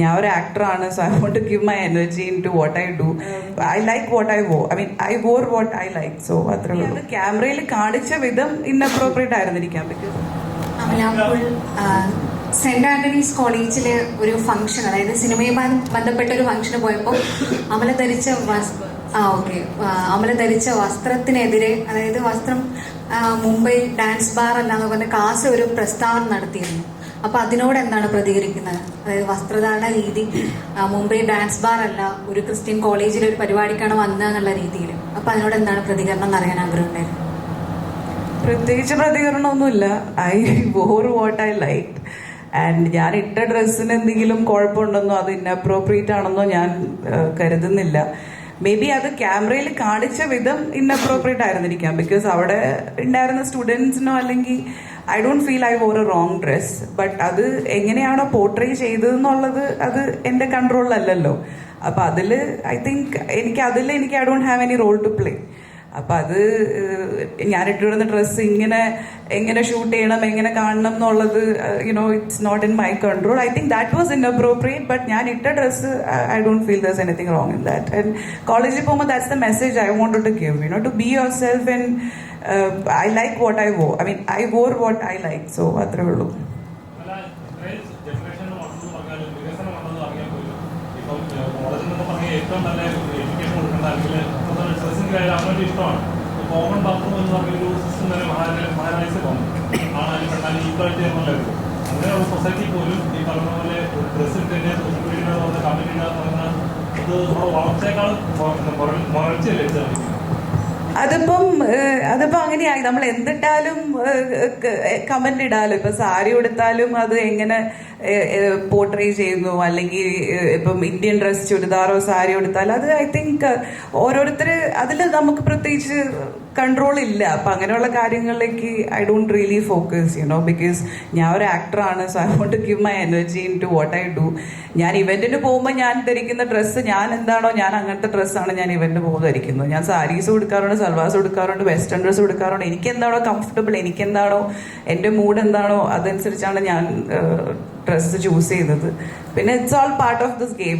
ഞാൻ ഒരു ആക്ടറാണ്, so I want to give my energy into what I do. I like what I wear, I mean I wear what I like. So അത്രേ ഉള്ളൂ. ക്യാമറയിൽ കാണിച്ച വിധം inappropriate ആയിരുന്നിരിക്കാം. ബിക്കോസ് സെന്റ് ആന്റണീസ് കോളേജില് ഒരു ഫംഗ്ഷൻ, അതായത് സിനിമയുമായി ബന്ധപ്പെട്ട ഒരു ഫംഗ്ഷന് പോയപ്പോൾ അമല ധരിച്ച വസ്ത്രത്തിനെതിരെ, അതായത് വസ്ത്രം മുംബൈ ഡാൻസ് ബാർ അല്ലാന്ന് പറഞ്ഞ കാസ് ഒരു പ്രസ്താവന നടത്തിയിരുന്നു. അപ്പൊ അതിനോട് എന്താണ് പ്രതികരിക്കുന്നത്? അതായത് വസ്ത്രധാരണ രീതി മുംബൈ ഡാൻസ് ബാർ അല്ല, ഒരു ക്രിസ്ത്യൻ കോളേജിലെ ഒരു പരിപാടിക്കാണ് വന്നതെന്നുള്ള രീതിയിൽ. അപ്പൊ അതിനോട് എന്താണ് പ്രതികരണം എന്ന് അറിയാൻ ആഗ്രഹമുണ്ടായിരുന്നു. പ്രത്യേകിച്ച് പ്രതികരണമൊന്നുമില്ല. I wear what I like. And ഞാൻ ഇട്ട ഡ്രസ്സിന് എന്തെങ്കിലും കുഴപ്പമുണ്ടെന്നോ അത് ഇൻഅപ്രോപ്രിയേറ്റ് ആണെന്നോ ഞാൻ കരുതുന്നില്ല. മേ ബി അത് ക്യാമറയിൽ കാണിച്ച വിധം ഇൻഅപ്രോപ്രിയേറ്റ് ആയിരുന്നിരിക്കാം. ബിക്കോസ് അവിടെ ഉണ്ടായിരുന്ന സ്റ്റുഡൻസിനോ അല്ലെങ്കിൽ I don't feel I wore a wrong dress. But അത് എങ്ങനെയാണോ പോർട്രേ ചെയ്തതെന്നുള്ളത് അത് എൻ്റെ കൺട്രോളിലല്ലല്ലോ. അപ്പം അതിൽ ഐ തിങ്ക് എനിക്ക് I don't have any role to play. അപ്പം അത് ഞാൻ ഇട്ടിടുന്ന ഡ്രസ്സ് എങ്ങനെ ഷൂട്ട് ചെയ്യണം, എങ്ങനെ കാണണം എന്നുള്ളത് it's not in my control. I think that was inappropriate. But ഞാൻ ഇട്ട dress I don't feel there's anything wrong in that. And കോളേജിൽ പോകുമ്പോൾ that's the message I want to give, to be yourself. And I like what I wear, I mean I wear what I like. So അത്രേ ഉള്ളൂ. ഇഷ്ടമാണ് common bathroom എന്ന് പറഞ്ഞൊരു system തന്നെ മഹാരാജ്യത്ത് ആണ് equality എന്നുള്ളത്. അങ്ങനെയുള്ള സൊസൈറ്റി പോലും ഈ പറഞ്ഞ പോലെ ഡ്രസ്സിൽ തന്നെ സോഷ്യൽ മീഡിയ കമന്റ് ഇടുക എന്ന് പറഞ്ഞാൽ ഇത് നമ്മുടെ വളർച്ചയേക്കാൾ മുരൾച്ചയല്ലേ? അതിപ്പം അങ്ങനെയായി. നമ്മൾ എന്തിട്ടാലും കമന്റ് ഇടാലോ. ഇപ്പൊ സാരി ഉടുത്താലും അത് എങ്ങനെ പോർട്രേ ചെയ്യുന്നു, അല്ലെങ്കിൽ ഇപ്പം ഇന്ത്യൻ ഡ്രസ് ചുരിദാറോ സാരി ഉടുത്താലും അത് ഐ തിങ്ക് ഓരോരുത്തർ അതിൽ നമുക്ക് പ്രത്യേകിച്ച് കൺട്രോൾ ഇല്ല. അപ്പം അങ്ങനെയുള്ള കാര്യങ്ങളിലേക്ക് I don't really focus because ഞാൻ ഒരു ആക്ടറാണ്, so I want to give my energy into what I do. ഞാൻ ഇവന്റിന് പോകുമ്പോൾ ഞാൻ ധരിക്കുന്ന ഡ്രസ്സ് ഞാൻ എന്താണോ, ഞാൻ അങ്ങനത്തെ ഡ്രസ്സാണ് ഞാൻ ഇവന്റിന് പോകുമ്പോൾ ധരിക്കുന്നത്. ഞാൻ സാരീസ് കൊടുക്കാറുണ്ട്, സൽവാസ് കൊടുക്കാറുണ്ട്, വെസ്റ്റേൺ ഡ്രസ്സ് കൊടുക്കാറുണ്ട്. എനിക്ക് എന്താണോ കംഫർട്ടബിൾ, എനിക്കെന്താണോ എൻ്റെ മൂഡ് എന്താണോ അതനുസരിച്ചാണ് ഞാൻ ഡ്രസ്സ് ചൂസ് ചെയ്തത്. പിന്നെ it's all part of this game.